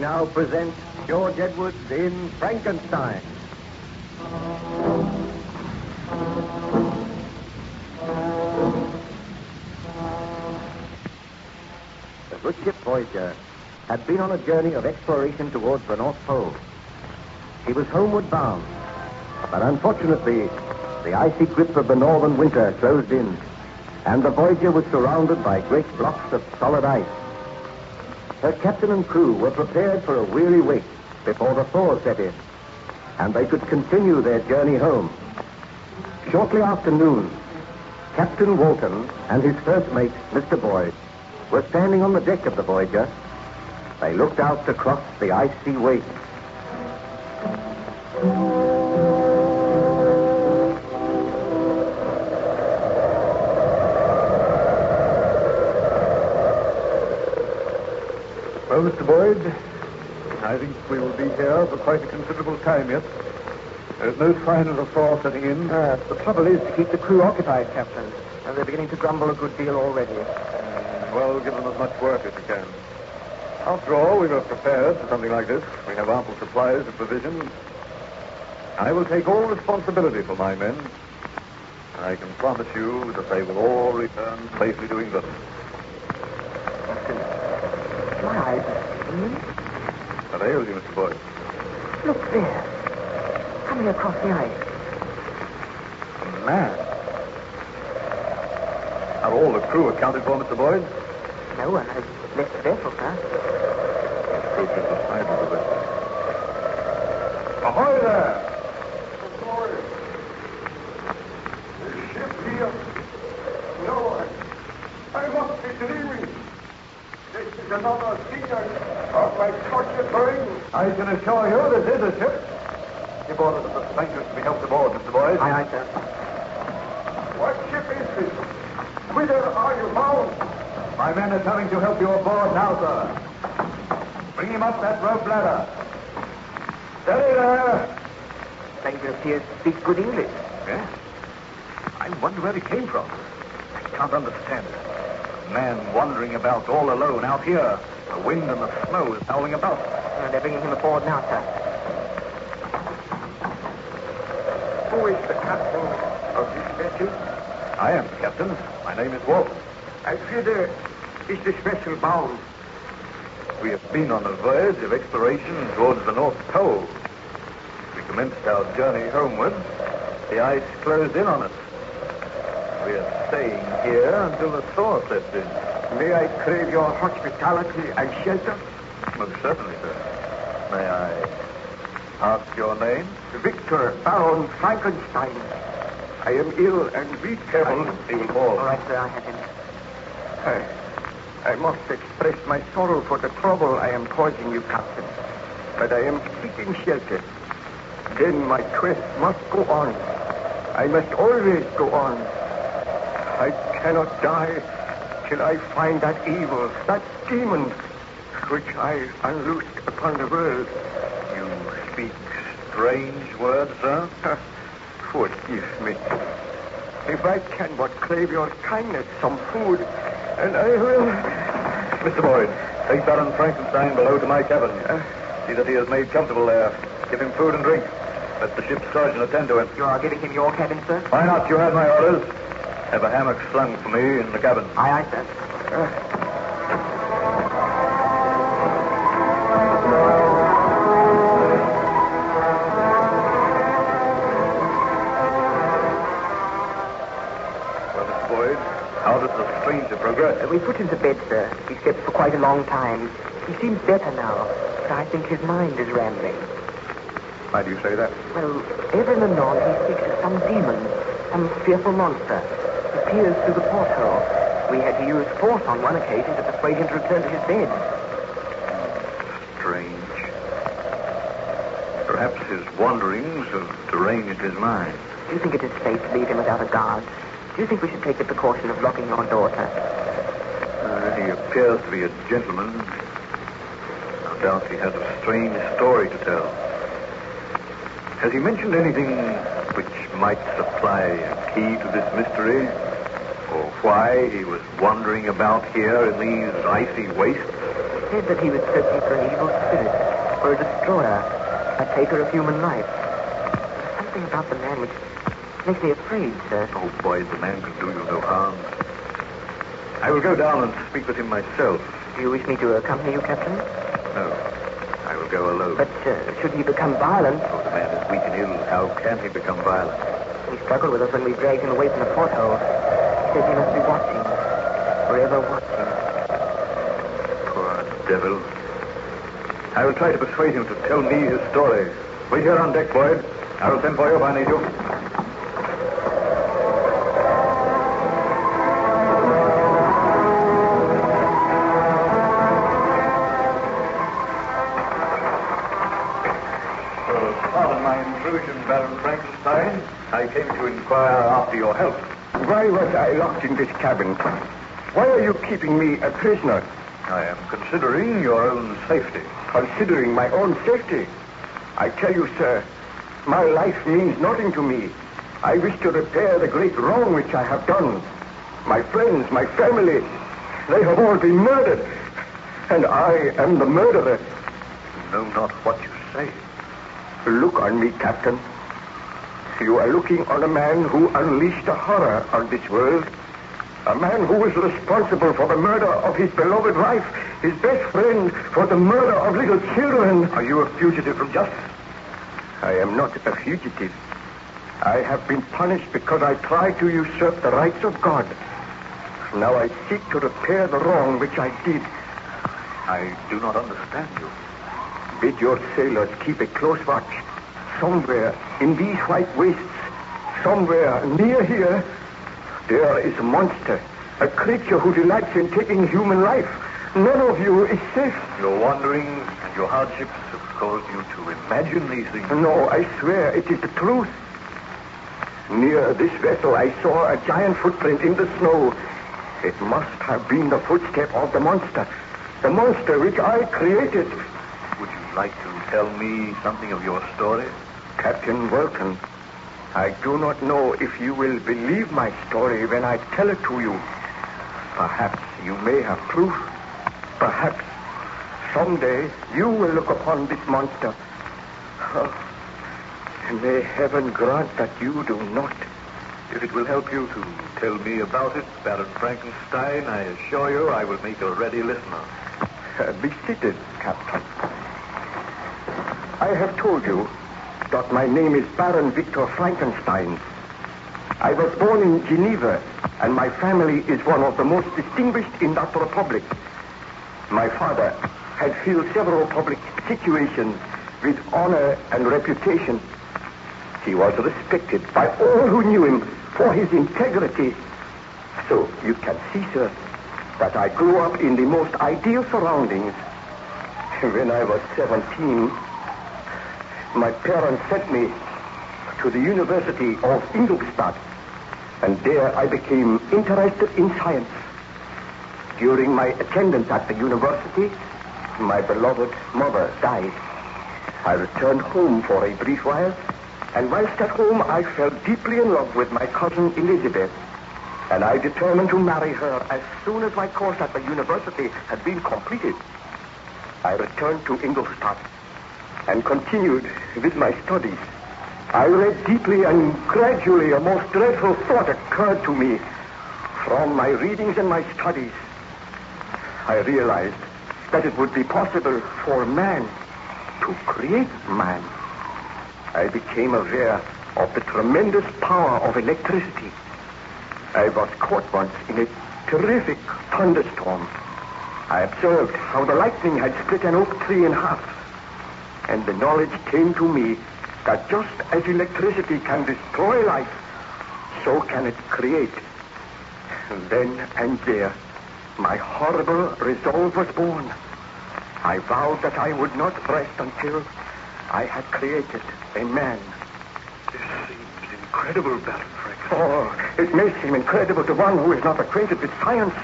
now present George Edwards in Frankenstein. The good ship Voyager had been on a journey of exploration towards the North Pole. He was homeward bound, but unfortunately, the icy grip of the northern winter closed in, and the Voyager was surrounded by great blocks of solid ice. Her captain and crew were prepared for a weary wait before the thaw set in, and they could continue their journey home. Shortly after noon, Captain Walton and his first mate, Mr. Boyd, were standing on the deck of the Voyager. They looked out across the icy waste. Well, Mr. Boyd, I think we will be here for quite a considerable time yet. There's no sign of the thaw setting in. The trouble is to keep the crew occupied, Captain. And they're beginning to grumble a good deal already. Well, give them as much work as you can. After all, we were prepared for something like this. We have ample supplies of provisions. I will take all responsibility for my men. I can promise you that they will all return safely to England. My eyes. What ails you, Mr. Boyd? Look there. Coming across the ice. A man. Are all the crew accounted for, Mr. Boyd? No one has left the vessel, sir. Approach is the side of the vessel. Ahoy there! The ship here. No, I must be dreaming. This is another signal of my tortured brain. I can assure you this is a ship. Give orders for the strangers to be helped aboard, Mr. Boyd. Aye, sir. What ship is this? Whither are you bound? My men are coming to help you aboard now, sir. Bring him up that rope ladder. Steady there. Stranger appears to speak good English. Yes? I wonder where he came from. I can't understand it. A man wandering about all alone out here. The wind and the snow is howling about. They're bringing him aboard now, sir. Who is the captain of this vessel? I am the captain. My name is Walton. I fear is this vessel bound? We have been on a voyage of exploration towards the North Pole. We commenced our journey homeward. The ice closed in on us. We are staying here until the thaw sets in. May I crave your hospitality and shelter? Most certainly, sir. May I ask your name? Victor Baron Frankenstein. I am ill and weak. Careful. He will fall. All right, sir, I have him. I must express my sorrow for the trouble I am causing you, Captain. But I am seeking shelter. Then my quest must go on. I must always go on. I cannot die till I find that evil, that demon, which I unloosed upon the world. You speak strange words, sir. Forgive me. If I can but crave your kindness, some food, and I will... Mr. Boyd, take Baron Frankenstein below to my cabin. See that he is made comfortable there. Give him food and drink. Let the ship's surgeon attend to him. You are giving him your cabin, sir? Why not? You have my orders. Have a hammock slung for me in the cabin. Aye, sir. How does the stranger progress? We put him to bed, sir. He slept for quite a long time. He seems better now, but I think his mind is rambling. Why do you say that? Well, ever and anon he speaks of some demon, some fearful monster. He peers through the porthole. We had to use force on one occasion to persuade him to return to his bed. Strange. Perhaps his wanderings have deranged his mind. Do you think it is safe to leave him without a guard? Do you think we should take the precaution of locking your door, sir? He appears to be a gentleman. No doubt he has a strange story to tell. Has he mentioned anything which might supply a key to this mystery? Or why he was wandering about here in these icy wastes? said that he was searching for an evil spirit, for a destroyer, a taker of human life. There's something about the man which makes me afraid, sir. Oh, boy, the man can do you no harm. I will go down and speak with him myself. Do you wish me to accompany you, Captain? No, I will go alone. But should he become violent? Oh, the man is weak and ill. How can he become violent? He struggled with us when we dragged him away from the porthole. He said he must be watching, forever watching. Poor devil. I will try to persuade him to tell me his story. Wait here on deck, Boyd. I will send for you if I need you. Pardon my intrusion, Baron Frankenstein. I came to inquire after your health. Why was I locked in this cabin? Why are you keeping me a prisoner? I am considering your own safety. Considering my own safety? I tell you, sir, my life means nothing to me. I wish to repair the great wrong which I have done. My friends, my family, they have all been murdered. And I am the murderer. You know not what you say. Look on me, Captain. You are looking on a man who unleashed a horror on this world. A man who was responsible for the murder of his beloved wife, his best friend, for the murder of little children. Are you a fugitive from justice? I am not a fugitive. I have been punished because I tried to usurp the rights of God. Now I seek to repair the wrong which I did. I do not understand you. Bid your sailors keep a close watch. Somewhere in these white wastes, somewhere near here, there is a monster, a creature who delights in taking human life. None of you is safe. Your wanderings and your hardships have caused you to imagine these things. No, I swear it is the truth. Near this vessel, I saw a giant footprint in the snow. It must have been the footstep of the monster which I created. Would you like to tell me something of your story? Captain Walton, I do not know if you will believe my story when I tell it to you. Perhaps you may have proof. Perhaps someday you will look upon this monster. Oh, may heaven grant that you do not. If it will help you to tell me about it, Baron Frankenstein, I assure you I will make a ready listener. Be seated, Captain. I have told you that my name is Baron Victor Frankenstein. I was born in Geneva, and my family is one of the most distinguished in that republic. My father had filled several public situations with honor and reputation. He was respected by all who knew him for his integrity. So you can see, sir, that I grew up in the most ideal surroundings. When I was 17, my parents sent me to the University of Ingolstadt, and there I became interested in science. During my attendance at the university, my beloved mother died. I returned home for a brief while, and whilst at home I fell deeply in love with my cousin Elizabeth, and I determined to marry her as soon as my course at the university had been completed. I returned to Ingolstadt and continued with my studies. I read deeply, and gradually a most dreadful thought occurred to me. From my readings and my studies, I realized that it would be possible for man to create man. I became aware of the tremendous power of electricity. I was caught once in a terrific thunderstorm. I observed how the lightning had split an oak tree in half. And the knowledge came to me that just as electricity can destroy life, so can it create. And then and there, my horrible resolve was born. I vowed that I would not rest until I had created a man. This seems incredible, Baron Frankenstein. Oh, it may seem incredible to one who is not acquainted with science,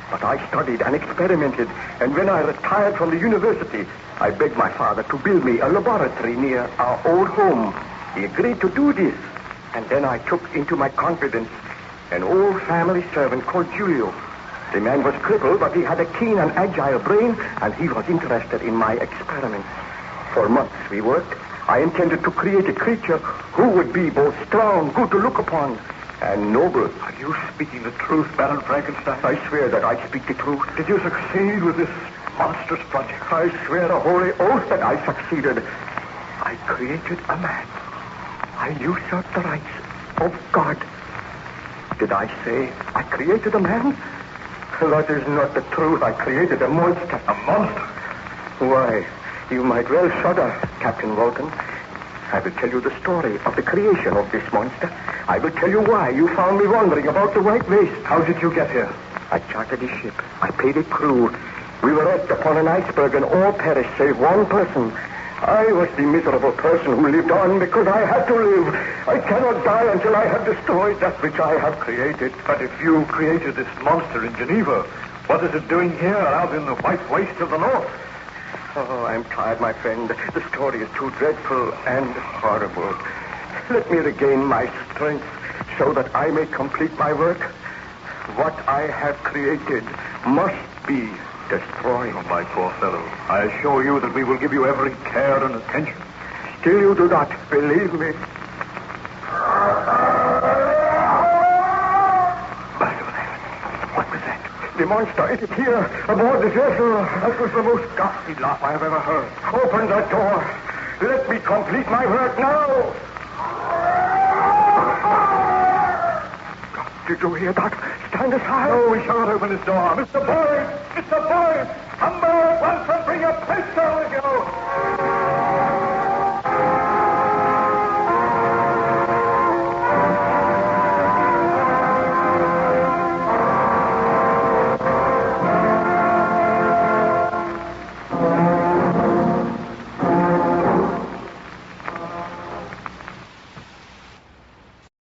but I studied and experimented, and when I retired from the university, I begged my father to build me a laboratory near our old home. He agreed to do this, and then I took into my confidence an old family servant called Julio. The man was crippled, but he had a keen and agile brain, and he was interested in my experiments. For months we worked. I intended to create a creature who would be both strong, good to look upon, and noble. Are you speaking the truth, Baron Frankenstein? I swear that I speak the truth. Did you succeed with this monstrous project? I swear a holy oath that I succeeded. I created a man. I usurped the rights of God. Did I say I created a man? That is not the truth. I created a monster. A monster? Why, you might well shudder, Captain Walton. I will tell you the story of the creation of this monster. I will tell you why you found me wandering about the White Waste. How did you get here? I chartered a ship. I paid a crew. We were wrecked upon an iceberg and all perished save one person. I was the miserable person who lived on because I had to live. I cannot die until I have destroyed that which I have created. But if you created this monster in Geneva, what is it doing here out in the White Waste of the North? Oh, I'm tired, my friend. The story is too dreadful and horrible. Let me regain my strength so that I may complete my work. What I have created must be destroyed. Oh, my poor fellow. I assure you that we will give you every care and attention. Still you do not believe me. What was that? The monster, it is here, aboard the vessel. That was the most ghastly laugh I have ever heard. Open the door. Let me complete my work now. Did you hear that? Stand aside. No, we shall not open this door. Mr. Boyd! Mr. Boyd! Come back at once and bring a pistol!